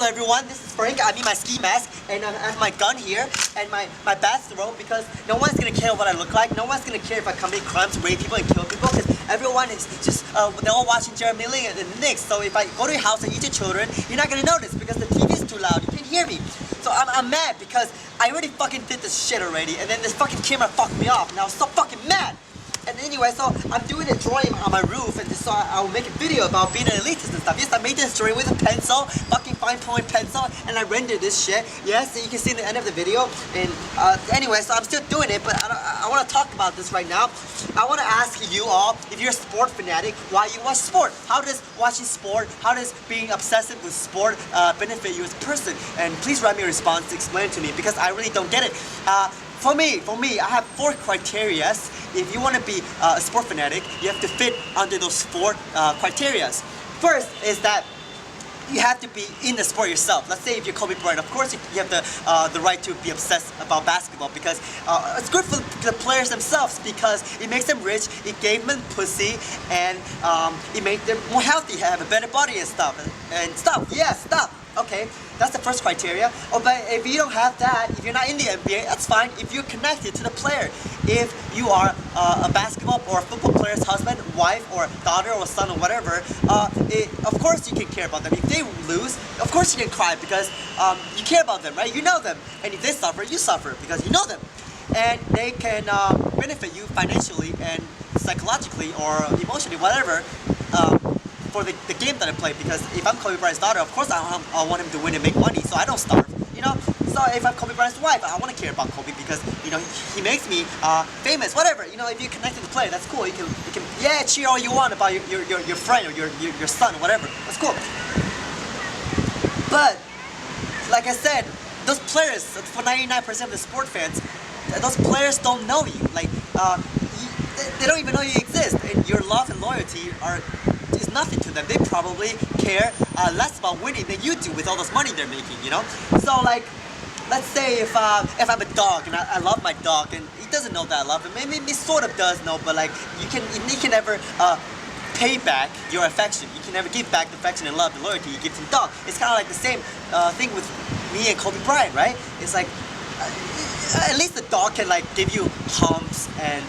Hello everyone, this is Frank. I mean my ski mask and I have my gun here and my bathrobe because no one's gonna care what I look like. No one's gonna care if I commit crimes, rape people and kill people because everyone is just, they're all watching Jeremy Lin and the Knicks. So if I go to your house and eat your children, you're not gonna notice because the TV is too loud. You can't hear me. So I'm mad because I already fucking did this shit already and then this fucking camera fucked me off and I was so fucking mad. And anyway, so I'm doing a drawing on my roof and so I'll make a video about being an elitist and stuff. Yes, I made this drawing with a pencil, fucking fine point pencil, and I rendered this shit. Yes, so you can see in the end of the video. And anyway, so I'm still doing it, but I want to talk about this right now. I want to ask you all, if you're a sport fanatic, why you watch sport? How does watching sport, how does being obsessive with sport benefit you as a person? And please write me a response to explain it to me because I really don't get it. For me, I have 4 criteria. If you want to be a sport fanatic, you have to fit under those 4 criteria. First is that you have to be in the sport yourself. Let's say if you're Kobe Bryant, of course you have the right to be obsessed about basketball because it's good for the players themselves because it makes them rich, it gave them pussy, and it makes them more healthy, have a better body and stuff. Okay, that's the first criteria. Oh, but if you don't have that, if you're not in the NBA, that's fine. If you're connected to the player, if you are a basketball or a football player's husband, wife, or daughter, or son, or whatever, of course you can care about them. If they lose, of course you can cry because you care about them, right? You know them. And if they suffer, you suffer because you know them. And they can benefit you financially and psychologically or emotionally, whatever. For the game that I play, because if I'm Kobe Bryant's daughter, of course I want him to win and make money, so I don't starve, you know. So if I'm Kobe Bryant's wife, I want to care about Kobe because you know he makes me famous, whatever. You know, if you're connected to the player, that's cool. You can cheer all you want about your friend or your son or whatever. That's cool. But like I said, those players, for 99% of the sport fans, those players don't know you. Like they don't even know you exist, and your love and loyalty is nothing to them. They probably care less about winning than you do with all this money they're making, you know? So like, let's say if I'm a dog and I love my dog and he doesn't know that I love him, maybe he sort of does know, but like you can never pay back your affection. You can never give back the affection and love and loyalty you give to the dog. It's kind of like the same thing with me and Kobe Bryant, right? It's like, at least the dog can like give you humps and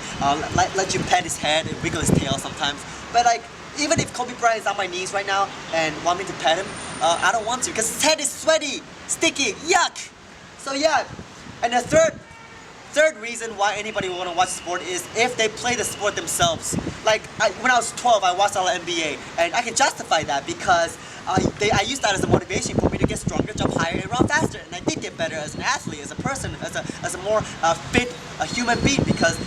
let you pet his head and wiggle his tail sometimes. But like, even if Kobe Bryant is on my knees right now and want me to pet him, I don't want to because his head is sweaty, sticky, yuck. So yeah, and the third reason why anybody would want to watch sport is if they play the sport themselves. Like when I was 12, I watched all the NBA, and I can justify that because I used that as a motivation for me to get stronger, jump higher, and run faster. And I did get better as an athlete, as a person, as a more fit human being because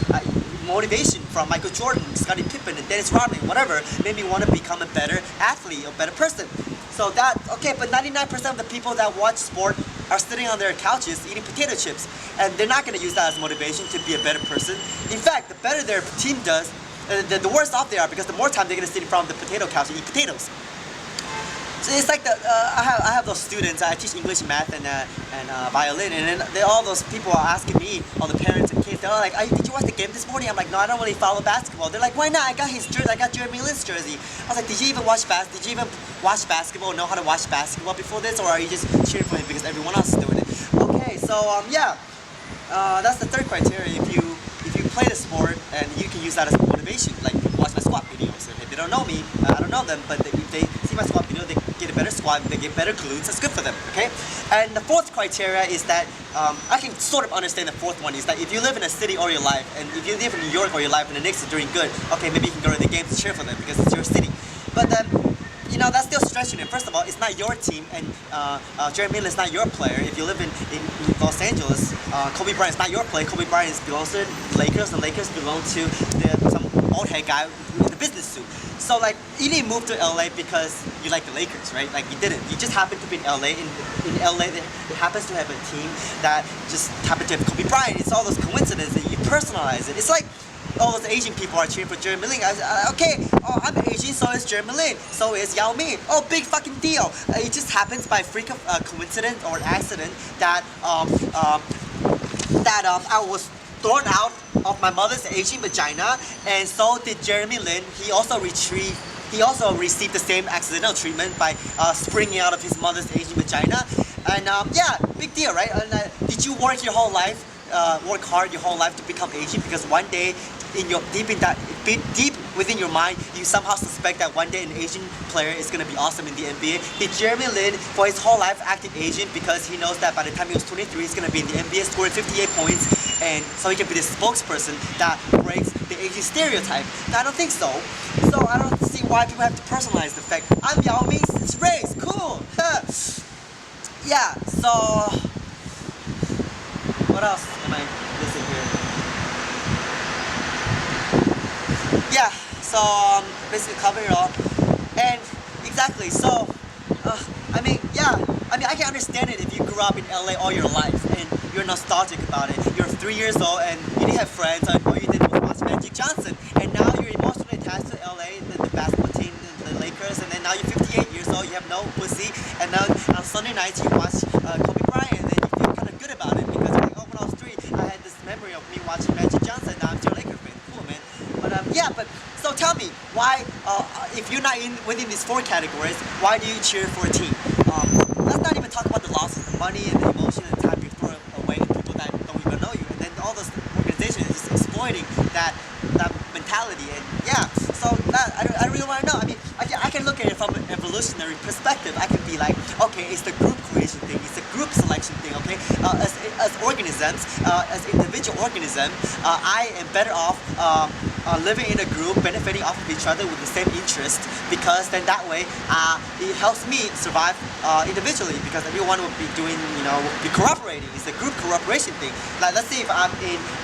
motivation from Michael Jordan, Scottie Pippen, and Dennis Rodman, whatever, made me want to become a better athlete, a better person. So okay, but 99% of the people that watch sport are sitting on their couches eating potato chips, and they're not going to use that as motivation to be a better person. In fact, the better their team does, the worse off they are because the more time they're going to sit in front of the potato couch and eat potatoes. So it's like I have those students. I teach English, math, and violin, and then all those people are asking me, all the parents and kids. They're like, "Did you watch the game this morning?" I'm like, "No, I don't really follow basketball." They're like, "Why not? I got his jersey. I got Jeremy Lin's jersey." I was like, "Did you even watch basketball? Know how to watch basketball before this, or are you just cheering for him because everyone else is doing it?" Okay, so yeah, that's the third criteria. If you play the sport and you can use that as motivation, like watch my squat videos. And if they don't know me, I don't know them, but if they see my squat video, they get a better squat, they get better glutes, that's good for them, okay? And the fourth criteria is that, I can sort of understand the fourth one, is that if you live in a city all your life, and if you live in New York all your life and the Knicks are doing good, okay, maybe you can go to the games and cheer for them because it's your city. But then, you know, that's still stretching it. First of all, it's not your team, and Jeremy Lin is not your player. If you live in Los Angeles, Kobe Bryant is not your player. Kobe Bryant belongs to the Lakers, and the Lakers belong to some old head guy in the business suit. So like, you didn't move to LA because you like the Lakers, right? Like you didn't. You just happened to be in LA. In LA, it happens to have a team that just happened to have Kobe Bryant. It's all those coincidences. You personalize it. It's like all those Asian people are cheering for Jeremy Lin. Okay, I'm Asian, so is Jeremy Lin. So is Yao Ming. Oh, big fucking deal. It just happens by freak of coincidence or accident that I was thrown out of my mother's Asian vagina, and so did Jeremy Lin. He also retrieved he also received the same accidental treatment by springing out of his mother's Asian vagina. And yeah, big deal, right? And, did you work your whole life, work hard your whole life to become Asian? Because one day, deep within your mind, you somehow suspect that one day an Asian player is gonna be awesome in the NBA. Did Jeremy Lin, for his whole life, acting Asian because he knows that by the time he was 23, he's gonna be in the NBA, scoring 58 points, and so he can be the spokesperson that breaks the Asian stereotype? No, I don't think so. So I don't see why people have to personalize the fact I'm Yao Ming's race. Cool. Yeah. So what else am I missing here? Yeah, so basically cover it all. And exactly, so I mean, yeah, I mean, I can understand it if you grew up in LA all your life and you're nostalgic about it. You're 3 years old and you didn't have friends, and all you did was watch Magic Johnson, and now you're emotionally attached to LA, the basketball team, the Lakers, and then now you're 58 years old, you have no pussy, and now on Sunday nights you watch Kobe Bryant, and you feel kind of good about it because you're like, oh, when I was 3, I had this memory of me watching Magic Johnson, now I'm still a Lakers fan. Cool, man. But yeah, but so tell me, why, if you're not within these 4 categories, why do you cheer for a team? Let's not even talk about the losses, the money and the emotion and the time you throw away to people that don't even know you, and then all those organizations are just exploiting that mentality. And yeah, so that I really want to know. I mean, I can look at it from an evolutionary perspective. I can be like, okay, it's the group creation thing, it's the group selection thing. Okay, as organisms, as individual organisms, I am better off living in a group, benefiting off of each other with the same interest, because then that way it helps me survive individually, because everyone will be doing, be cooperating. It's a group cooperation thing. Like, let's say if I'm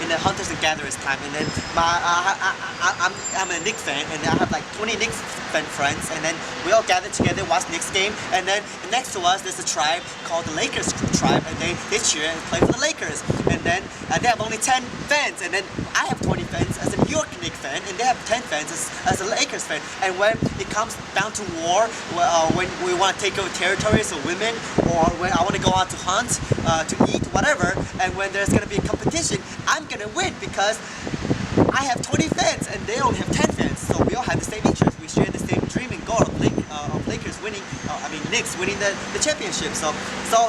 in a Hunters and Gatherers time, and then I'm a Knicks fan, and I have like 20 Knicks fan friends, and then we all gather together, watch Knicks game, and then next to us there's a tribe called the Lakers tribe, and they cheer and play for the Lakers, and then they have only 10 fans, and then I have 20 fans as a New York Knicks fan, and they have 10 fans as a Lakers fan. And when it comes down to war, when we want to take over territories or women, or when I want to go out to hunt, to eat, whatever, and when there's going to be a competition, I'm going to win because I have 20 fans and they only have 10 fans. So we all have the same interest. We share the same dream and goal of Lakers winning, Knicks winning the championship. So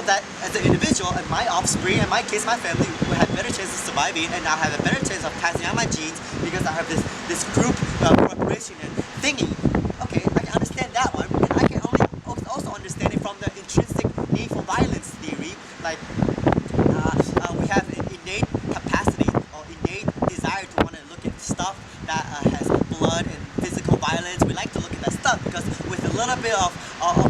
that as an individual and my offspring and my kids, my family will have better chance of surviving, and I'll have a better chance of passing on my genes because I have this group cooperation and thingy. Okay, I can understand that one. And I can also understand it from the intrinsic need for violence theory. Like we have an innate capacity or innate desire to want to look at stuff that has blood and physical violence. We like to look at that stuff because with a little bit of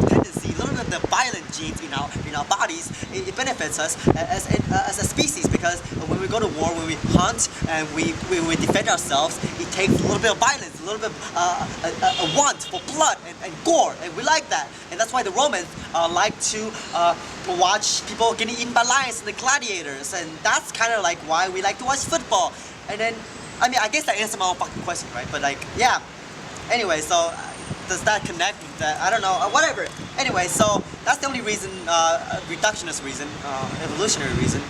tendency, a little bit of the violent genes in our bodies, it benefits us as a species, because when we go to war, when we hunt and we defend ourselves, it takes a little bit of violence, a little bit of a want for blood and gore, and we like that. And that's why the Romans like to watch people getting eaten by lions and the gladiators, and that's kind of like why we like to watch football. And then, I mean, I guess that answered my own fucking question, right? But like, yeah. Anyway, so does that connect with that? I don't know. Whatever. Anyway, so that's the only reason, reductionist reason, evolutionary reason.